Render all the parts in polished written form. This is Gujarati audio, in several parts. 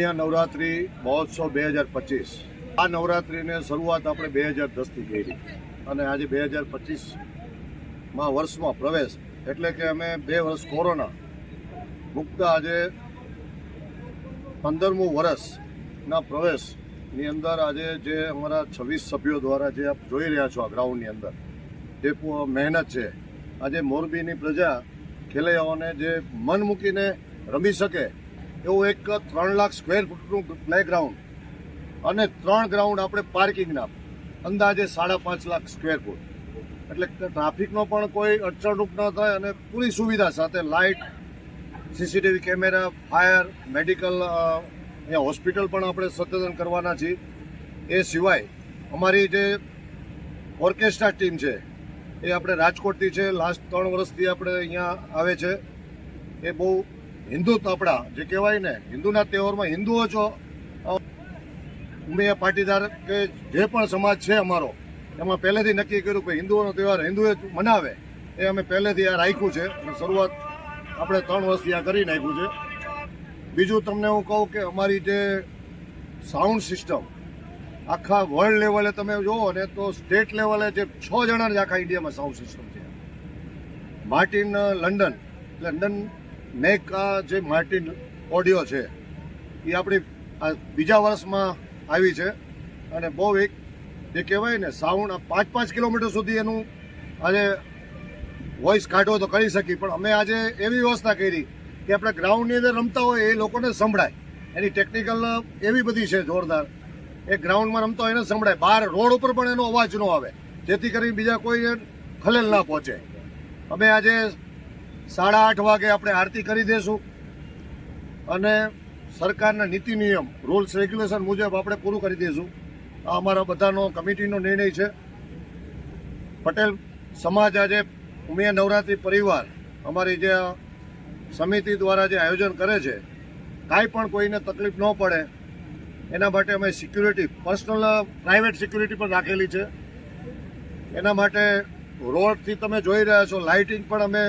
નવરાત્રિ મહોત્સવ 2025 આ નવરાત્રિને શરૂઆત આપણે 2010થી કરી અને આજે 2025માં વર્ષમાં પ્રવેશ એટલે કે અમે 2 વર્ષ કોરોના મુક્ત આજે 15મું વર્ષના પ્રવેશની અંદર આજે જે અમારા 26 સભ્યો દ્વારા જે આપ જોઈ રહ્યા છો આ ગ્રાઉન્ડની અંદર જે મહેનત છે, આજે મોરબીની પ્રજા ખેલૈયાઓને જે મન મૂકીને રમી શકે એવું એક 3 લાખ સ્ક્વેર ફૂટનું પ્લેગ્રાઉન્ડ અને 3 ગ્રાઉન્ડ આપણે પાર્કિંગના અંદાજે 5.5 લાખ સ્ક્વેર ફૂટ, એટલે ટ્રાફિકનો પણ કોઈ અડચણરૂપ ન થાય અને પૂરી સુવિધા સાથે light, CCTV camera, fire, medical, અહીંયા હોસ્પિટલ પણ આપણે સતત કરવાના છીએ. એ સિવાય અમારી જે ઓર્કેસ્ટ્રા ટીમ છે એ આપણે રાજકોટથી છે, લાસ્ટ 3 વર્ષથી આપણે અહીંયા આવે છે. એ બહુ હિન્દુત્વ આપણા જે કહેવાય ને હિન્દુના તહેવારમાં હિન્દુઓ છો ઉમિયા પાટીદાર કે જે પણ સમાજ છે અમારો એમાં પહેલેથી નક્કી કર્યું કે હિન્દુઓનો તહેવાર હિન્દુએ મનાવે એ અમે પહેલેથી આ રાખ્યું છે અને શરૂઆત આપણે 3 વર્ષથી આ કરી નાખ્યું છે. બીજું તમને હું કહું કે અમારી જે સાઉન્ડ સિસ્ટમ આખા વર્લ્ડ લેવલે તમે જુઓ ને તો સ્ટેટ લેવલે જે 6 જણાની આખા ઇન્ડિયામાં સાઉન્ડ સિસ્ટમ છે. માર્ટિન લંડન મેક જે માર્ટિન ઓડિયો છે એ આપણી આ બીજા વર્ષમાં આવી છે અને બહુ એક જે કહેવાય ને સાઉન્ડ 5-5 કિલોમીટર સુધી એનું આજે વોઇસ કાઢવો તો કરી શકી, પણ અમે આજે એવી વ્યવસ્થા કરી કે આપણે ગ્રાઉન્ડની અંદર રમતા હોય એ લોકોને સંભળાય. એની ટેકનિકલ એવી બધી છે જોરદાર, એ ગ્રાઉન્ડમાં રમતા હોય એને સંભળાય, બહાર રોડ ઉપર પણ એનો અવાજ ન આવે જેથી કરીને બીજા કોઈ ખલેલ ના પહોંચે. અમે આજે 8:30 વાગે આપણે આરતી કરી દઈશું અને સરકારના નીતિ નિયમ, રૂલ્સ રેગ્યુલેશન મુજબ આપણે પૂરું કરી દઈશું. આ અમારા બધાનો કમિટીનો નિર્ણય છે. પટેલ સમાજ આજે ઉમિયા નવરાત્રિ પરિવાર અમારી જે સમિતિ દ્વારા જે આયોજન કરે છે, કાંઈ પણ કોઈને તકલીફ ન પડે એના માટે અમે સિક્યુરિટી, પર્સનલ પ્રાઇવેટ સિક્યુરિટી પણ રાખેલી છે. એના માટે રોડથી તમે જોઈ રહ્યા છો લાઇટિંગ પણ અમે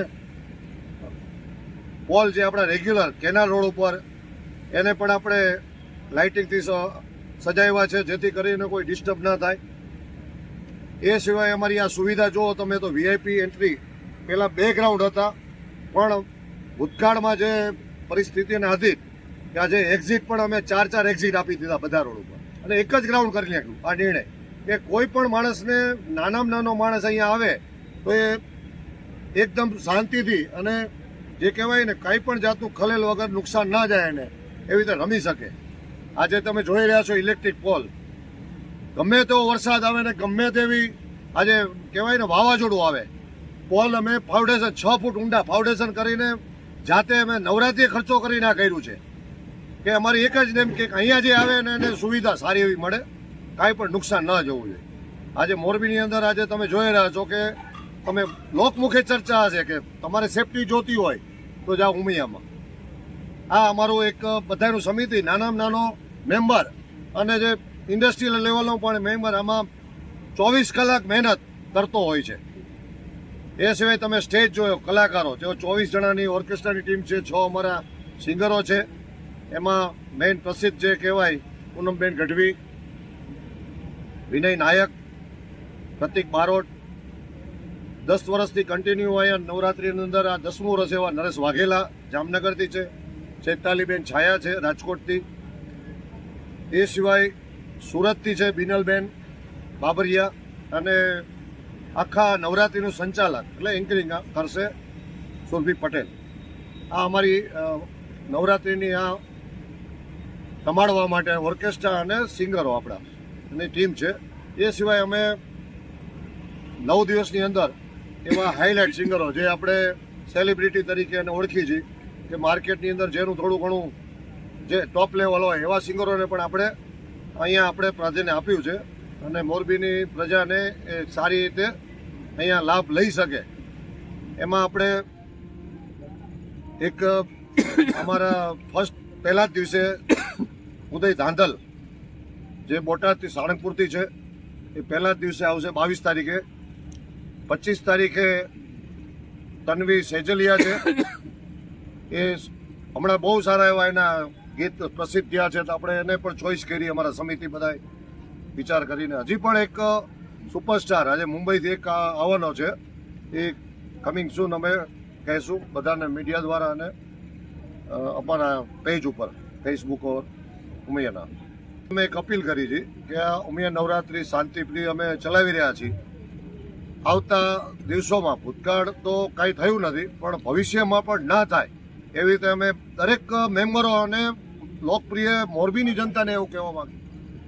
પોલ જે આપણા રેગ્યુલર કેનાલ રોડ ઉપર એને પણ આપણે લાઇટિંગથી સજાવ્યા છે જેથી કરીને કોઈ ડિસ્ટર્બ ના થાય. એ સિવાય અમારી આ સુવિધા જુઓ તમે તો વીઆઈપી એન્ટ્રી પહેલાં 2 ગ્રાઉન્ડ હતા, પણ ભૂતકાળમાં જે પરિસ્થિતિને આધીન કે આજે એક્ઝિટ પણ અમે 4 એક્ઝિટ આપી દીધા બધા રોડ ઉપર અને એક જ ગ્રાઉન્ડ કરી નાખ્યું. આ નિર્ણય કે કોઈ પણ માણસને નાનામાં નાનો માણસ અહીંયા આવે તો એ એકદમ શાંતિથી અને જે કહેવાય ને કાંઈ પણ જાતનું ખલેલ વગર નુકસાન ના જાય એને એવી રીતે રમી શકે. આજે તમે જોઈ રહ્યા છો ઇલેક્ટ્રિક પોલ, ગમે તેવો વરસાદ આવે ને ગમે તેવી આજે કહેવાય ને વાવાઝોડું આવે, પોલ અમે ફાઉન્ડેશન 6 ફૂટ ઊંડા ફાઉન્ડેશન કરીને જાતે અમે નવરાત્રિએ ખર્ચો કરીને આ કર્યું છે કે અમારી એક જ નેમ કે અહીંયા જે આવે ને એને સુવિધા સારી એવી મળે, કાંઈ પણ નુકસાન ન જવું જોઈએ. આજે મોરબીની અંદર આજે તમે જોઈ રહ્યા છો કે તમે લોકમુખે ચર્ચા છે કે તમારે સેફટી જોતી હોય તો જાઓ ઉમિયામાં. આ અમારું એક બધાનું સમિતિ, નાનામાં નાનો મેમ્બર અને જે ઇન્ડસ્ટ્રીયલ લેવલનો પણ મેમ્બર આમાં 24 કલાક મહેનત કરતો હોય છે. એ સિવાય તમે સ્ટેજ જોયો, કલાકારો જેઓ 24 જણાની ઓર્કેસ્ટ્રાની ટીમ છે, 6 અમારા સિંગરો છે. એમાં મેઇન પ્રસિદ્ધ જે કહેવાય પૂનમબેન ગઢવી, વિનય નાયક, પ્રતિક બારોટ, 10 વર્ષથી કન્ટિન્યુ અહીંયા નવરાત્રિની અંદર આ 10મું વર્ષ એવા નરેશ વાઘેલા જામનગરથી છે, ચૈતાલીબેન છાયા છે રાજકોટથી. એ સિવાય સુરતથી છે બિનલબેન બાબરિયા અને આખા નવરાત્રિનું સંચાલક એટલે એન્કરિંગ કરશે સુરભી પટેલ. આ અમારી નવરાત્રિની આ સંભાળવા માટે ઓર્કેસ્ટ્રા અને સિંગરો આપણા એની ટીમ છે. એ સિવાય અમે 9 દિવસની અંદર એવા હાઇલાઇટ સિંગરો જે આપણે સેલિબ્રિટી તરીકે એને ઓળખી છીએ કે માર્કેટની અંદર જેનું થોડું ઘણું જે ટોપ લેવલ હોય એવા સિંગરોને પણ આપણે અહીંયા આપણે પ્રાધાન્ય આપ્યું છે અને મોરબીની પ્રજાને એ સારી રીતે અહીંયા લાભ લઈ શકે. એમાં આપણે એક અમારા પહેલા જ દિવસે ઉદય ધાંધલ જે બોટાદથી સાળંગપુરથી છે એ પહેલા જ દિવસે આવશે 22 તારીખે. 25 તારીખે તન્વી સેજલિયા છે, એ હમણાં બહુ સારા એવા એના ગીત પ્રસિદ્ધ થયા છે તો આપણે એને પણ ચોઈસ કરી અમારા સમિતિ બધા વિચાર કરીને. હજી પણ એક સુપરસ્ટાર આજે મુંબઈથી એક આવવાનો છે, એ કમિંગ સૂન અમે કહીશું બધાને મીડિયા દ્વારા અને અમારા પેજ ઉપર ફેસબુક ઓર ઉમિયાના. અમે એક અપીલ કરી છે કે આ ઉમિયા નવરાત્રિ શાંતિપ્રિય અમે ચલાવી રહ્યા છીએ. આવતા દિવસોમાં ભૂતકાળ તો કાંઈ થયું નથી પણ ભવિષ્યમાં પણ ના થાય એવી રીતે અમે દરેક મેમ્બરો અને લોકપ્રિય મોરબીની જનતાને એવું કહેવા માંગીએ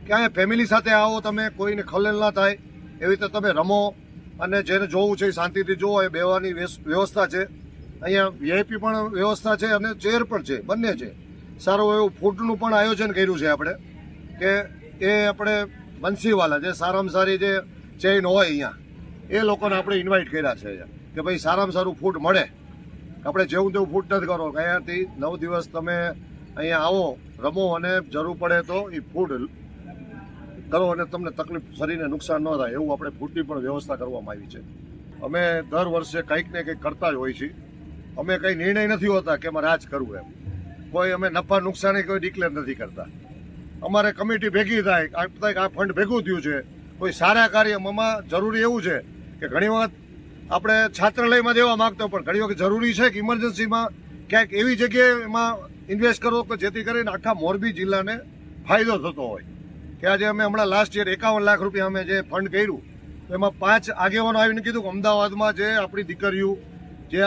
કે અહીંયા ફેમિલી સાથે આવો, તમે કોઈને ખલેલ ના થાય એવી રીતે તમે રમો અને જેને જોવું છે એ શાંતિથી જોવો. એ બેવાની વ્યવસ્થા છે, અહીંયા વીઆઈપી પણ વ્યવસ્થા છે અને ચેર પણ છે, બંને છે. સારું એવું ફૂડનું પણ આયોજન કર્યું છે આપણે કે એ આપણે બંસીવાલા જે સારામાં સારી જે ચેઇન હોય અહીંયા એ લોકોને આપણે ઇન્વાઇટ કર્યા છે કે ભાઈ સારામાં સારું ફૂડ મળે. આપણે જેવું તેવું ફૂડ નથી કરો, અહીંયાથી 9 દિવસ તમે અહીંયા આવો, રમો અને જરૂર પડે તો એ ફૂડ કરો અને તમને તકલીફ શરીરને નુકસાન ન થાય એવું આપણે ફૂડની પણ વ્યવસ્થા કરવામાં આવી છે. અમે દર વર્ષે કંઈક ને કંઈક કરતા જ હોઈએ છીએ. અમે કંઈ નિર્ણય નથી હોતા કે અમારે આ જ કરવું એમ. કોઈ અમે નફા નુકસાની કોઈ ડિક્લેર નથી કરતા. અમારે કમિટી ભેગી થાય, આ ફંડ ભેગું થયું છે કોઈ સારા કાર્યમાં. જરૂરી એવું છે કે ઘણી વખત આપણે છાત્રાલયમાં દેવા માગતો પણ ઘણી વખત જરૂરી છે કે ઇમરજન્સીમાં ક્યાંક એવી જગ્યાએ એમાં ઇન્વેસ્ટ કરો કે જેથી કરીને આખા મોરબી જિલ્લાને ફાયદો થતો હોય. કે આજે અમે હમણાં લાસ્ટ યર 51 લાખ રૂપિયા અમે જે ફંડ કર્યું તો એમાં 5 આગેવાનો આવીને કીધું કે અમદાવાદમાં જે આપણી દીકરીઓ જે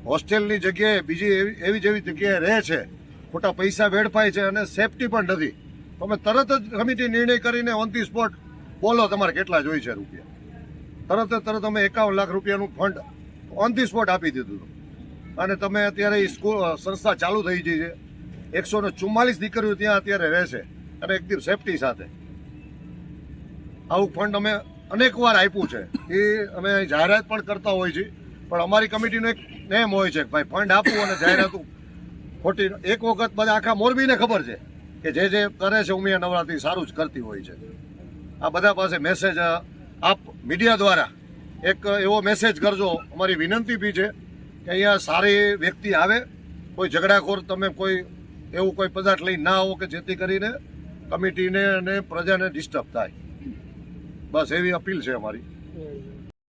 હોસ્ટેલની જગ્યાએ બીજી એવી જેવી જગ્યાએ રહે છે, ખોટા પૈસા વેડફાય છે અને સેફટી પણ નથી, તો અમે તરત જ કમિટી નિર્ણય કરીને ઓન ધી સ્પોટ બોલો તમારે કેટલા જોઈએ છે રૂપિયા, તરત અમે 51 લાખ રૂપિયાનું ફંડ ઓન ધી સ્પોટ આપી દીધું. અને તમે અત્યારે સ્કૂલ સંસ્થા ચાલુ થઈ ગઈ છે, 144 દીકરીઓ ત્યાં અત્યારે રહે છે અને એકદમ સેફટી સાથે. આવું ફંડ અમે અનેક વાર આપ્યું છે, એ અમે જાહેરાત પણ કરતા હોઈએ છીએ. પણ અમારી કમિટીનો એક નેમ હોય છે કે ભાઈ ફંડ આપવું અને જાહેરાતું ખોટી. એક વખત બધા આખા મોરબીને ખબર છે કે જે કરે છે ઉમિયા નવરાત્રિ સારું જ કરતી હોય છે. આ બધા પાસે મેસેજ આપ મીડિયા દ્વારા એક એવો મેસેજ કરજો. અમારી વિનંતી બી છે કે અહીંયા સારી વ્યક્તિ આવે, કોઈ ઝઘડાખોર તમે કોઈ એવું કોઈ પદાર્થ લઈને ના આવો કે જેથી કરીને કમિટીને અને પ્રજાને ડિસ્ટર્બ થાય. બસ એવી અપીલ છે અમારી.